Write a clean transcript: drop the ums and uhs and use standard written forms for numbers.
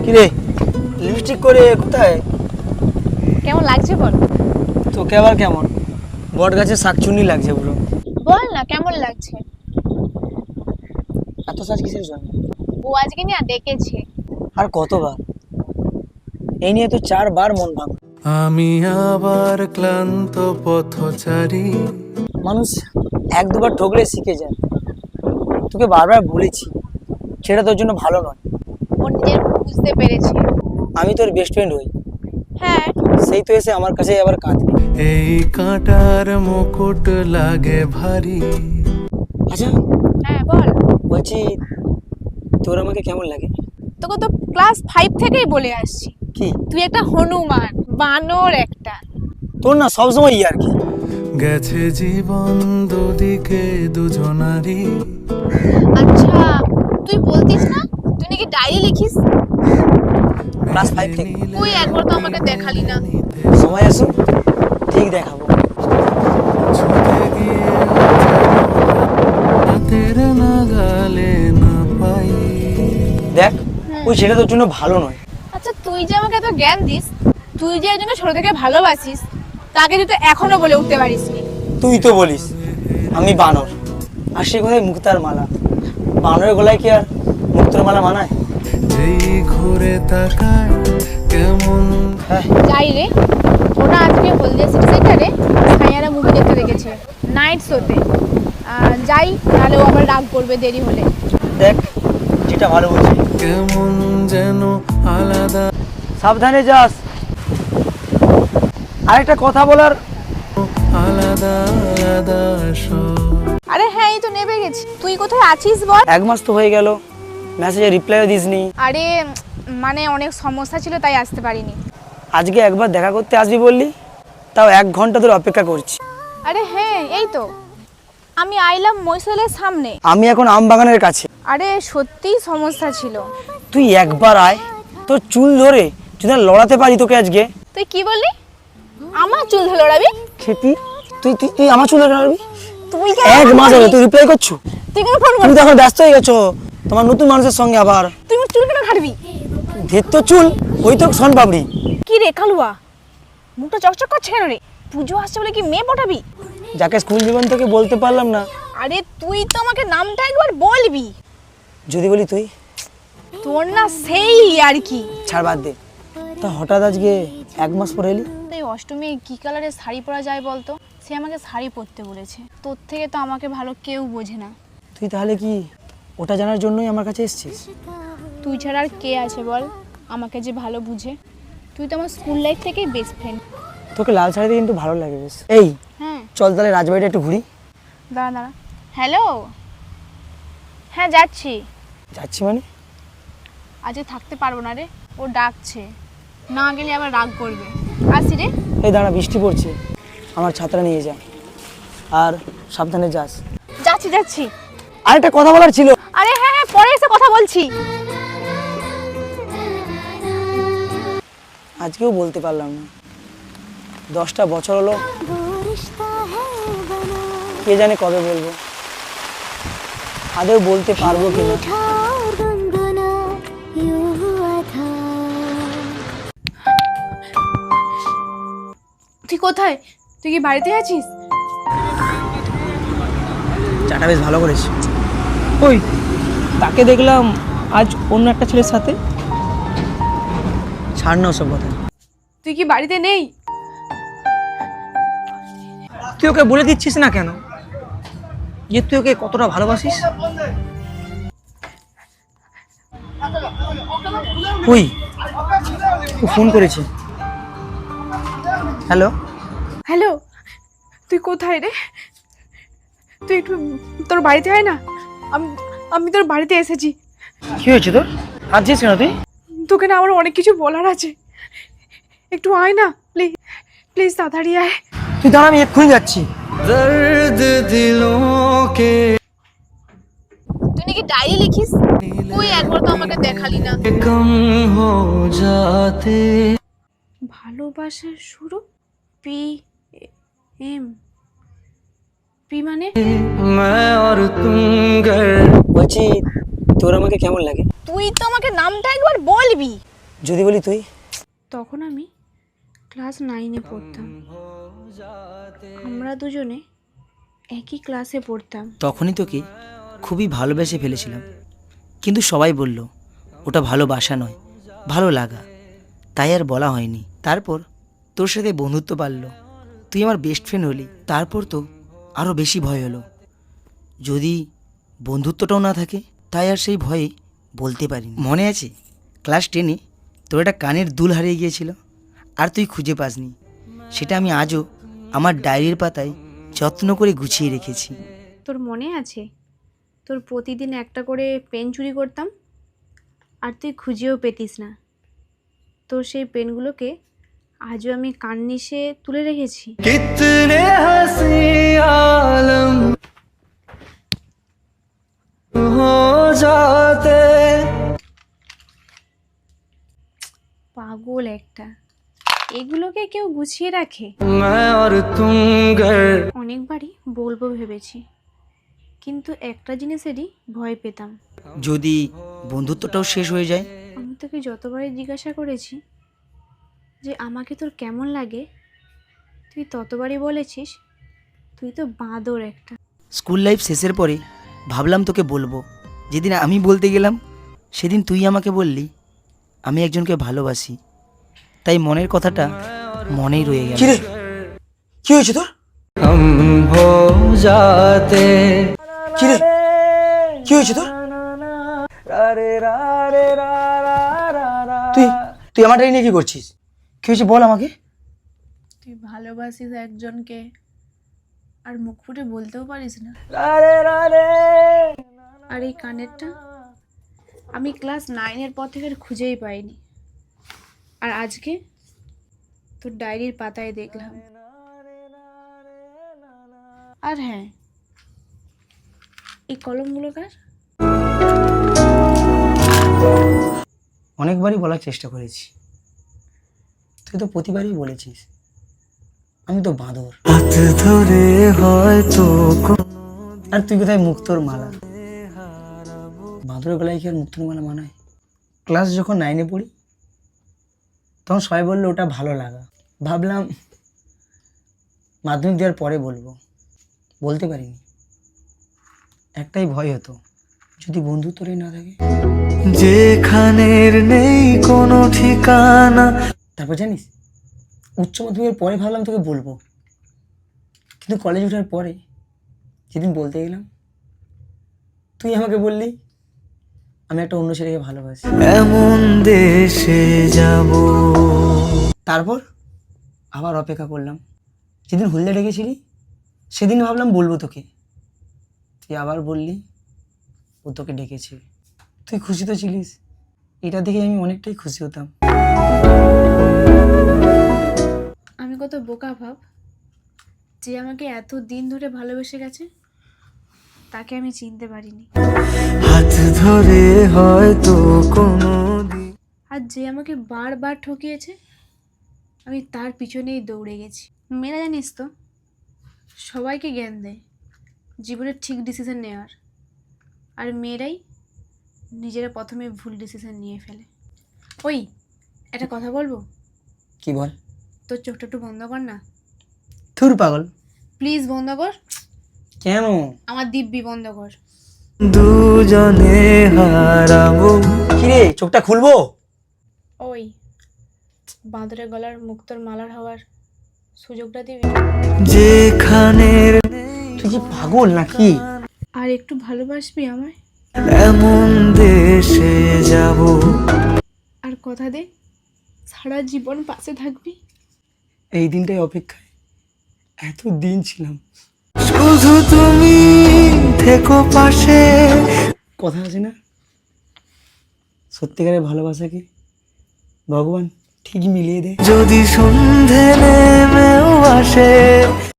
কিরে লিপস্টিক করে কোথায়? কেমন লাগছে বল? তোকে আবার কেমন? বট গাছে শাকচুন্নি লাগছে বলো। বল না কেমন লাগছে? এত সাজ কিসের জন্য? ও আজকে নিয়ে ডেকেছে। আর কতবার? এই নিয়ে তো 4 বার মন ভাঙ। আমি আবার ক্লান্ত পথচারী। মানুষ 1-2 বার ঠকলে শিখে যায়। তোকে বারবার বলেছি সেটা তোর জন্য ভালো নয়। ও নিজের বুঝতে পেরেছে। আমি তোর বেস্ট ফ্রেন্ড হই, হ্যাঁ সেই তো এসে আমার কাছে আবার কাঁদবি। এই কাঁটার মুকুট লাগে ভারী। আচ্ছা হ্যাঁ বল। বলছি তোর আমাকে কেমন লাগে? তোকে তো ক্লাস 5 থেকেই বলে আসছি কি তুই একটা হনুমান, বানর একটা। তোর না সবসময় আর কি। গেছে জীবন দুদিকে দুজনারই। আচ্ছা তুই বলতিস না তুই নাকি ডায়েরি লিখিস? ক্লাস 5 থেকে। তুই একবার তো আমাকে দেখালি না। সময় আসুক ঠিক দেখাবো। ছুটে গিয়ে হাতের নাগালে না পাই। দেখ ওই ছেলে তোর জন্য ভালো নয়। আচ্ছা তুই যে আমাকে এত জ্ঞান দিস, তুই যে একজনকে ছোট থেকে ভালোবাসিস, তাকে তুই তো এখনো বলে উঠতে পারিসনি। তুই তো বলিস আমি বানর, আর সে কোথায় মুক্তার মালা। বানরের গলায় কি আর মুক্তার মালা মানায়? যেই ঘুরে তাকায় কেমন হ্যাঁ যাই রে, ওরা আজকে হলদিয়া সিটি সেন্টারে ছায়ারা মুভি দেখতে দেখেছে নাইট শোতে। যাই, নাহলে ও আবার রাগ করবে দেরি হলে। দেখ যেটা ভালো বলছি। কেমন যেন আলাদা সাবধানে যাস। আরেকটা কথা বলার। আলাদা আলাদা সব। আরে হ্যাঁ এই তো নেবে গেছি। তুই কোথায় আছিস বল? 1 মাস তো হয়ে গেল, মেসেজে রিপ্লাইও দিসনি। আরে মানে অনেক সমস্যা ছিল তাই আসতে পারিনি। আজকে একবার দেখা করতে আসবি বললি, তাও 1 ঘন্টা ধরে অপেক্ষা করছি। আরে হ্যাঁ এই তো আমি আইলাম মৈশলের সামনে। আমি এখন আম বাগানের কাছে। আরে সত্যিই সমস্যা ছিল। তুই একবার আয়, তোর চুল ধরে যদি লড়াতে পারি তোকে আজকে। তুই কি বললি? আমার চুল ধরে লড়াবি? খেপি তুই তুই তুই আমার চুল ধরে লড়বি? তুই 1 মাস হলো তুই রিপ্লাই করছো। তুই কেন ফোন তুমি তো এখন ব্যস্ত হয়ে গেছো তোমার নতুন মানুষের সঙ্গে। আবার তুই আমার চুল কেন ঘাটবি? ধের তো চুল ওই তো শন পাবড়ি। কি রে কালুয়া, মুখটা চকচক করছে কেন রে? পুজো আসছে বলে কি মেয়ে পটাবি? যাকে স্কুল জীবন থেকে বলতে পারলাম না, আরে তুই তো আমাকে নামটা একবার বলবি। যদি বলি তুই। তোর না সেই আর কি। ছাড় বাদ দে। তা হঠাৎ আজকে 1 মাস পরে এলি? এই অষ্টমী কি কালারের শাড়ি পরা যায় বলতো? সে আমাকে শাড়ি পরতে বলেছে। তোর থেকে তো আমাকে ভালো কেউ বোঝে না। তুই তাহলে কি ওটা জানার জন্যই আমার কাছে এসেছিস? তুই ছাড়া আর কে আছে বল আমাকে যে ভালো বুঝে? তুই তো আমার স্কুল লাইফ থেকেই বেস্ট ফ্রেন্ড। তোকে লাল শাড়িতে কিন্তু ভালো লাগে বেশ। এই হ্যাঁ চল তাহলে রাজবাড়িটা একটু ঘুরি। দাঁড়া দাঁড়া। হ্যালো, হ্যাঁ যাচ্ছি। যাচ্ছি মানে? আজকে থাকতে পারবো না রে, ও ডাকছে, না গেলে আবার রাগ করবে। আসি রে। এই দাঁড়া বৃষ্টি পড়ছে, আমার ছাতাটা নিয়ে যা, আর সাবধানে যাস। যাচ্ছি যাচ্ছি। আরেকটা কথা বলার ছিল। আরে হ্যাঁ হ্যাঁ পরে এসে কথা বলছি। আজকেও বলতে পারলাম না, 10টা বছর হলো, কে জানে কবে বলবো, আদৌ বলতে পারবো কিনা। তুই কোথায়? তুই কি বাড়িতে আছিস? চাটা বেশ ভালো করেছি। ওই তাকে দেখলাম আজ অন্য একটা ছেলের সাথে। ছাড় না ওসব কথা। তুই কি বাড়িতে নেই? তুই ওকে বলে দিচ্ছিস না কেন যে তুই ওকে কতটা ভালোবাসিস? ওই ও ফোন করেছে। হ্যালো হ্যালো, তুই কোথায় রে? তুই একটু তোর বাড়িতে আয় না। আমি আমি তোর বাড়িতে এসেছি। কি হয়েছে তোর? আসছিস কেন তুই? তোকে না আমার অনেক কিছু বলার আছে, একটু আয় না প্লিজ প্লিজ তাড়াতাড়ি আয়। তুই দাঁড়া আমি এক্ষুনি যাচ্ছি। দর্দ দিলোं के তুই নাকি ডায়েরি লিখিস? তুই একবার তো আমাকে দেখালি না। कम हो जाते। ভালোবাসার শুরু পি এম বাপি মানে? मैं और तुम गर বলছি তোর আমাকে কেমন লাগে? তুই তো আমাকে নামটা একবার বলবি। যদি বলি তুই। তখন আমি ক্লাস 9-এ পড়তাম, আমরা দুজনে একই ক্লাসে পড়তাম। তখনই তোকে খুবই ভালোবেসে ফেলেছিলাম, কিন্তু সবাই বলল ওটা ভালোবাসা নয়, ভালো লাগা, তাই আর বলা হয়নি। তারপর তোর সাথে বন্ধুত্ব বাড়লো, তুই আমার বেস্ট ফ্রেন্ড হলি। তারপর তো আরও বেশি ভয় হলো, যদি বন্ধুত্বটাও না থাকে। তাই আর সেই ভয়ে বলতে পারিনি। মনে আছে ক্লাস 10-এ তোর একটা কানের দুল হারিয়ে গিয়েছিল, আর তুই খুঁজে পাসনি। সেটা আমি আজও আমার ডায়েরির পাতায় যত্ন করে গুছিয়ে রেখেছি। তোর মনে আছে তোর প্রতিদিন একটা করে পেন চুরি করতাম, আর তুই খুঁজেও পেতিস না। তোর সেই পেনগুলোকে আজও আমি কার্নিশে তুলে রেখেছি। कितने हंसी आलम हो जाते পাগল একটা, এগুলোকে কেউ গুছিয়ে রাখে? मैं और तुम गर অনেকবারই বলবো ভেবেছি, কিন্তু একটা জিনিসেরই ভয় পেতাম। যদি বন্ধুত্বটাও শেষ হয়ে যায়। আমি তোকে যতবারই জিজ্ঞাসা করেছি যে আমাকে তোর কেমন লাগে, তুই ততবারই বলেছিস তুই তো বাঁদর একটা। স্কুল লাইফ শেষের পরে ভাবলাম তোকে বলবো। যেদিন আমি বলতে গেলাম সেদিন তুই আমাকে বললি আমি একজনকে ভালোবাসি। তাই মনের কথাটা মনেই রয়ে গেল। কি হয়েছে তোর? हम हो जाते কি রে, কি হয়েছে তোর? তুই তুই আমারটা নিয়ে কি করছিস? কি হয়েছে বল আমাকে। তুই ভালোবাসিস একজনকে আর মুখ ফুটে বলতেও পারিস না। আর এই কানেরটা আমি ক্লাস 9-এর পর থেকে আর খুঁজেই পাইনি, আর আজকে তোর ডায়েরির পাতায় দেখলাম। আর হ্যাঁ, এই কলমগুলো কার? অনেকবারই বলার চেষ্টা করেছি, তুই তো প্রতিবারই বলেছিস আমি তো বাঁদর। हाथ धरे হয়তো আর তুই কোথায় মুক্তোর মালা? বাঁদরের গলায় কি আর মুক্তোর মালা মানায়? ক্লাস যখন 9-এ পড়ি তখন সবাই বললো ওটা ভালো লাগা। ভাবলাম মাধ্যমিক দেওয়ার পরে বলবো, বলতে পারিনি। একটাই ভয় হতো, যদি বন্ধুত্বই না থাকে। যেখানের নেই কোনো ঠিকানা। তারপর জানিস উচ্চ মাধ্যমিকের পরে ভাবলাম তোকে বলবো, কিন্তু কলেজ ওঠার পরে যেদিন বলতে গেলাম তুই আমাকে বললি আমি একটা অন্য ছেলেকে ভালোবাসি। এমন দেশে যাব তারপর আবার অপেক্ষা করলাম, যেদিন হলদে ডেকেছিলি সেদিন ভাবলাম বলবো তোকে, তুই আবার বললি ও তোকে ডেকেছে। তুই খুশি তো ছিলিস, এটা দেখে আমি অনেকটাই খুশি হতাম। আমি কত বোকা ভাব, যে আমাকে এত দিন ধরে ভালোবেসে গেছে তাকে আমি চিনতে পারিনি। হাত ধরে হয়তো কোনো দিন। আর যে আমাকে বারবার ঠকিয়েছে আমি তার পিছনেই দৌড়ে গেছি। মেয়েরা জানিস তো সবাইকে জ্ঞান দেয় জীবনের ঠিক ডিসিশন নেওয়ার, আর মেয়েরাই নিজেরা প্রথমে ভুল ডিসিশন নিয়ে ফেলে। ওই একটা কথা বলবো? কি বল? তোর চোখটা একটু বন্ধ কর না থুর পাগল, প্লিজ, বন্ধ কর। কেন? আমার দিব্যি বন্ধ কর। দুজনে হারাবো। কিরে চোখটা খুলবো? ওই বাঁদরের গলার মুক্তোর মালার হওয়ার সুযোগটা দিবি? যেখানের তুই কি পাগল নাকি? আর একটু ভালোবাসবি আমায়? এমন দেশে যাব। আর কথা দে সারা জীবন পাশে থাকবি। এই দিনটাই অপেক্ষায় এত দিন ছিলাম। শুধু তুমি থেকো পাশে। কথা আছে না, সত্যিকারের ভালোবাসাকে ভগবান ঠিক মিলিয়ে দেয়। যদি সন্ধে নেমেও আসে